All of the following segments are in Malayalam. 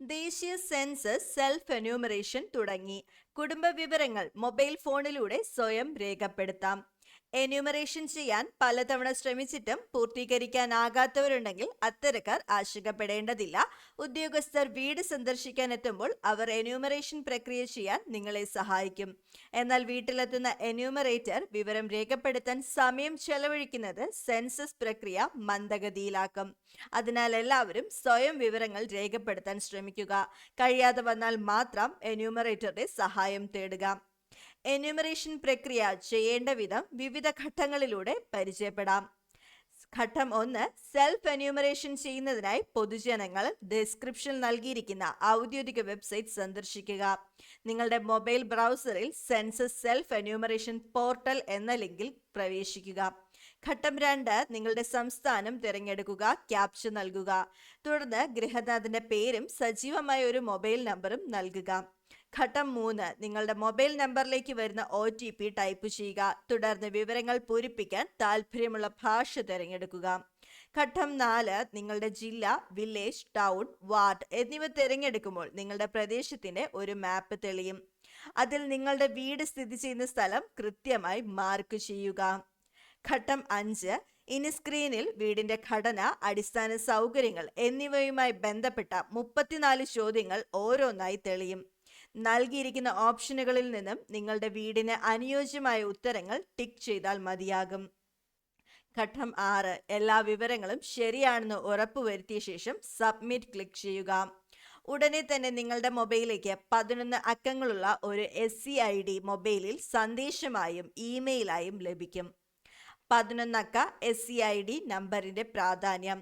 ദേശീയ സെൻസസ് സെൽഫ് എന്യൂമറേഷൻ തുടങ്ങി. കുടുംബ വിവരങ്ങൾ മൊബൈൽ ഫോണിലൂടെ സ്വയം രേഖപ്പെടുത്താം. എന്യൂമറേഷൻ ചെയ്യാൻ പലതവണ ശ്രമിച്ചിട്ടും പൂർത്തീകരിക്കാനാകാത്തവരുണ്ടെങ്കിൽ അത്തരക്കാർ ആശങ്കപ്പെടേണ്ടതില്ല. ഉദ്യോഗസ്ഥർ വീട് സന്ദർശിക്കാൻ എത്തുമ്പോൾ അവർ എന്യൂമറേഷൻ പ്രക്രിയ ചെയ്യാൻ നിങ്ങളെ സഹായിക്കും. എന്നാൽ വീട്ടിലെത്തുന്ന എന്യൂമറേറ്റർ വിവരം രേഖപ്പെടുത്താൻ സമയം ചെലവഴിക്കുന്നത് സെൻസസ് പ്രക്രിയ മന്ദഗതിയിലാക്കും. അതിനാൽ എല്ലാവരും സ്വയം വിവരങ്ങൾ രേഖപ്പെടുത്താൻ ശ്രമിക്കുക. കഴിയാതെ വന്നാൽ മാത്രം എന്യൂമറേറ്ററുടെ സഹായം തേടുക. എന്യൂമറേഷൻ പ്രക്രിയ ചെയ്യേണ്ട വിധം വിവിധ ഘട്ടങ്ങളിലൂടെ പരിചയപ്പെടാം. ഘട്ടം 1. സെൽഫ് എന്യൂമറേഷൻ ചെയ്യുന്നതിനായി പൊതുജനങ്ങൾ ഡിസ്ക്രിപ്ഷൻ നൽകിയിരിക്കുന്ന ഔദ്യോഗിക വെബ്സൈറ്റ് സന്ദർശിക്കുക. നിങ്ങളുടെ മൊബൈൽ ബ്രൗസറിൽ സെൻസസ് സെൽഫ് എന്യൂമറേഷൻ പോർട്ടൽ എന്ന ലിങ്കിൽ പ്രവേശിക്കുക. ഘട്ടം 2. നിങ്ങളുടെ സംസ്ഥാനം തിരഞ്ഞെടുക്കുക, ക്യാപ്ച നൽകുക. തുടർന്ന് ഗൃഹനാഥന്റെ പേരും സജീവമായ ഒരു മൊബൈൽ നമ്പറും നൽകുക. ഘട്ടം 3. നിങ്ങളുടെ മൊബൈൽ നമ്പറിലേക്ക് വരുന്ന OTP ടൈപ്പ് ചെയ്യുക. തുടർന്ന് വിവരങ്ങൾ പൂരിപ്പിക്കാൻ താല്പര്യമുള്ള ഭാഷ തിരഞ്ഞെടുക്കുക. ഘട്ടം 4. നിങ്ങളുടെ ജില്ല, വില്ലേജ്, ടൗൺ, വാർഡ് എന്നിവ തിരഞ്ഞെടുക്കുമ്പോൾ നിങ്ങളുടെ പ്രദേശത്തിന്റെ ഒരു മാപ്പ് തെളിയും. അതിൽ നിങ്ങളുടെ വീട് സ്ഥിതി ചെയ്യുന്ന സ്ഥലം കൃത്യമായി മാർക്ക് ചെയ്യുക. ഘട്ടം 5. ഇനി സ്ക്രീനിൽ വീടിന്റെ ഘടന, അടിസ്ഥാന സൗകര്യങ്ങൾ എന്നിവയുമായി ബന്ധപ്പെട്ട 34 ചോദ്യങ്ങൾ ഓരോന്നായി തെളിയും. നൽകിയിരിക്കുന്ന ഓപ്ഷനുകളിൽ നിന്നും നിങ്ങളുടെ വീടിന് അനുയോജ്യമായ ഉത്തരങ്ങൾ ടിക്ക് ചെയ്താൽ മതിയാകും. ഘട്ടം 6. എല്ലാ വിവരങ്ങളും ശരിയാണെന്ന് ഉറപ്പുവരുത്തിയ ശേഷം സബ്മിറ്റ് ക്ലിക്ക് ചെയ്യുക. ഉടനെ തന്നെ നിങ്ങളുടെ മൊബൈലിലേക്ക് 11 അക്കങ്ങളുള്ള ഒരു SCID മൊബൈലിൽ സന്ദേശമായും ഇമെയിലായും ലഭിക്കും. 11 അക്ക SCID നമ്പറിന്റെ പ്രാധാന്യം.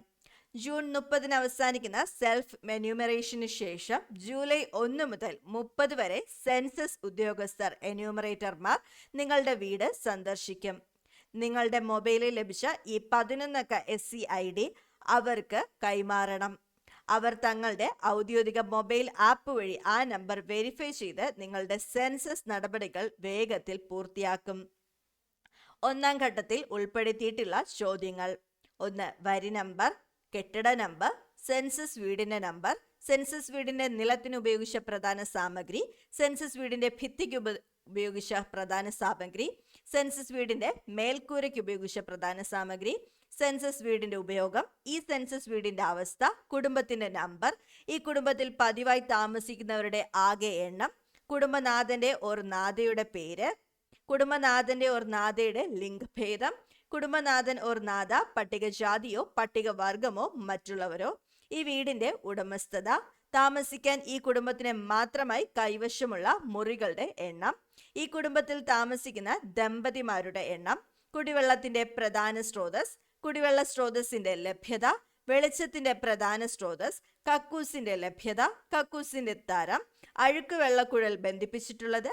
ജൂൺ 30 അവസാനിക്കുന്ന സെൽഫ് എന്യൂമറേഷന് ശേഷം ജൂലൈ 1 മുതൽ 30 വരെ സെൻസസ് ഉദ്യോഗസ്ഥർ എന്യൂമറേറ്റർമാർ നിങ്ങളുടെ വീട് സന്ദർശിക്കും. നിങ്ങളുടെ മൊബൈലിൽ ലഭിച്ച ഈ 11 അക്ക SCID അവർക്ക് കൈമാറണം. അവർ തങ്ങളുടെ ഔദ്യോഗിക മൊബൈൽ ആപ്പ് വഴി ആ നമ്പർ വെരിഫൈ ചെയ്ത് നിങ്ങളുടെ സെൻസസ് നടപടികൾ വേഗത്തിൽ പൂർത്തിയാക്കും. 1-ാം ഘട്ടത്തിൽ ഉൾപ്പെടുത്തിയിട്ടുള്ള ചോദ്യങ്ങൾ: 1. വരി നമ്പർ, കെട്ടിട നമ്പർ, സെൻസസ് വീടിന്റെ നമ്പർ, സെൻസസ് വീടിന്റെ നിലത്തിന് ഉപയോഗിച്ച പ്രധാന സാമഗ്രി, സെൻസസ് വീടിന്റെ ഭിത്തിക്ക് ഉപയോഗിച്ച പ്രധാന സാമഗ്രി, സെൻസസ് വീടിന്റെ മേൽക്കൂരയ്ക്ക് ഉപയോഗിച്ച പ്രധാന സാമഗ്രി, സെൻസസ് വീടിന്റെ ഉപയോഗം, ഈ സെൻസസ് വീടിന്റെ അവസ്ഥ, കുടുംബത്തിന്റെ നമ്പർ, ഈ കുടുംബത്തിൽ പതിവായി താമസിക്കുന്നവരുടെ ആകെ എണ്ണം, കുടുംബനാഥന്റെ ഓർ നാഥയുടെ പേര്, കുടുംബനാഥന്റെ ഓർ നാഥയുടെ ലിംഗഭേദം, കുടുംബനാഥൻ ഓർ നാഥ പട്ടികജാതിയോ പട്ടികവർഗമോ മറ്റുള്ളവരോ, ഈ വീടിന്റെ ഉടമസ്ഥത, താമസിക്കാൻ ഈ കുടുംബത്തിന് മാത്രമായി കൈവശമുള്ള മുറികളുടെ എണ്ണം, ഈ കുടുംബത്തിൽ താമസിക്കുന്ന ദമ്പതിമാരുടെ എണ്ണം, കുടിവെള്ളത്തിന്റെ പ്രധാന സ്രോതസ്, കുടിവെള്ള സ്രോതസ്സിന്റെ ലഭ്യത, വെളിച്ചത്തിന്റെ പ്രധാന സ്രോതസ്, കക്കൂസിന്റെ ലഭ്യത, കക്കൂസിന്റെ തരം, അഴുക്ക് വെള്ളക്കുഴൽ ബന്ധിപ്പിച്ചിട്ടുള്ളത്,